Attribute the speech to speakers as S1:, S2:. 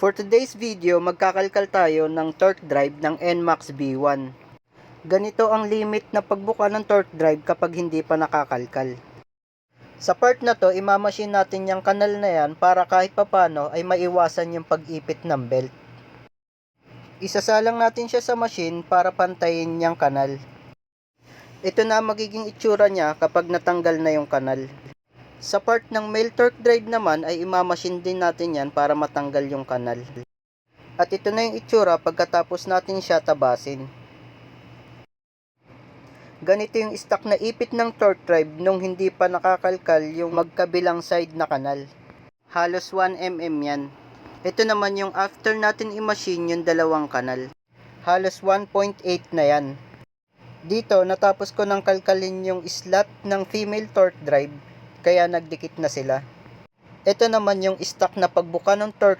S1: For today's video, magkakalkal tayo ng torque drive ng NMAX B1. Ganito ang limit na pagbuka ng torque drive kapag hindi pa nakakalkal. Sa part na to, imamachine natin yung kanal na yan para kahit papano ay maiwasan yung pag-ipit ng belt. Isasalang natin siya sa machine para pantayin yung kanal. Ito na magiging itsura niya kapag natanggal na yung kanal. Sa part ng male torque drive naman ay imamachine din natin yan para matanggal yung kanal. At ito na yung itsura pagkatapos natin siya tabasin. Ganito yung stock na ipit ng torque drive nung hindi pa nakakalkal yung magkabilang side na kanal. Halos 1 mm yan. Ito naman yung after natin i-machine yung dalawang kanal. Halos 1.8 na yan. Dito natapos ko nang kalkalin yung slot ng female torque drive. Kaya nagdikit na sila. Ito naman yung stock na pagbuka ng torque